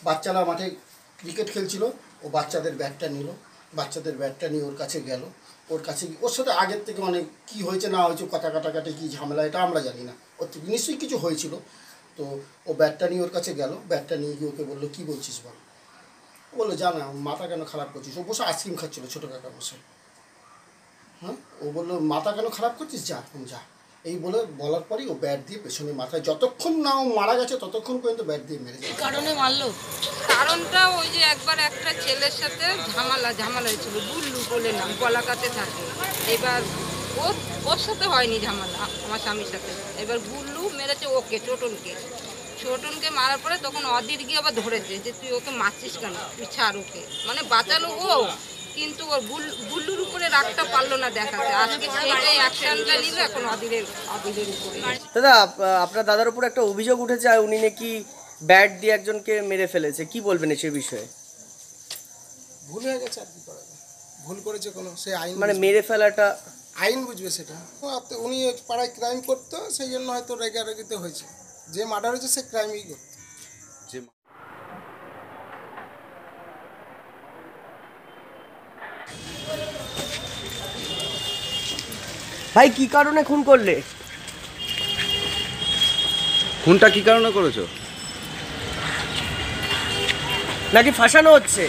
বাচ্চারা মাঠে ক্রিকেট খেলছিল, ও বাচ্চাদের ব্যাটটা নিল, বাচ্চাদের ব্যাটটা নিয়ে ওর কাছে গেল, ওর কাছে ওর সাথে আগের থেকে অনেক কী হয়েছে না হয়েছে, কথা কাটাকাটি কী ঝামেলা এটা আমরা জানি না, ওর থেকে নিশ্চয়ই কিছু হয়েছিল। তো ও ব্যাটটা নিয়ে ওর কাছে গেল, ব্যাটটা নিয়ে গিয়ে ওকে বললো কী বলছিস বল। ও বললো জানা মাথা কেন খারাপ করছিস, ও বসে আইসক্রিম খাচ্ছিলো ছোটো কাকা বসে। হ্যাঁ, ও বললো মাথা কেন খারাপ করছিস, যা এখন যা। এই বলার পরেই ও ব্যাট দিয়ে পেছনে মাথায়, যতক্ষণ না ও মারা গেছে ততক্ষণ পর্যন্ত ব্যাট দিয়ে মেরে যায়। কারণে মারলো, কারণটা ওই যে একবার একটা ছেলের সাথে ঝামেলা হয়েছিল, বুল্লু বলে নাম, গলাকাতে থাকে। এবার ওর সাথে হয়নি ঝামেলা, আমার স্বামীর সাথে। এবার বুল্লু মেরেছে ওকে, ছোটনকে মারার পরে তখন অদির গিয়ে আবার ধরেছে যে তুই ওকে মারছিস কেন, তুই ছাড় ওকে, মানে বাঁচালো ও, কিন্তু ওর বুল্লুর উপরে রাগটা পারলো না দেখাতে। আজকে সেইটাই অ্যাকশনটা নিল এখন অদিরের উপরে। দাদা, আপনার দাদার উপর একটা অভিযোগ উঠেছে, আর উনি নাকি ব্যাট দিয়ে একজনকে মেরে ফেলেছে, কি বলবেন সে বিষয়ে? ভুল হয়ে গেছে, আর কি করা যায়, ভুল করেছে কোনো, সে আইন মানে মেরে ফেলাটা আইন বুঝবে সেটা। উনি পাড়ায় ক্রাইম করতো, সেই জন্য হয়তো রেগারেগিতে হয়েছে। যে মার্ডার হয়েছে সে ক্রাইমই করতো। ভাই কি কারণে খুন করলে? খুনটা কি কারণে করেছো? নাকি ফাঁসানো হচ্ছে?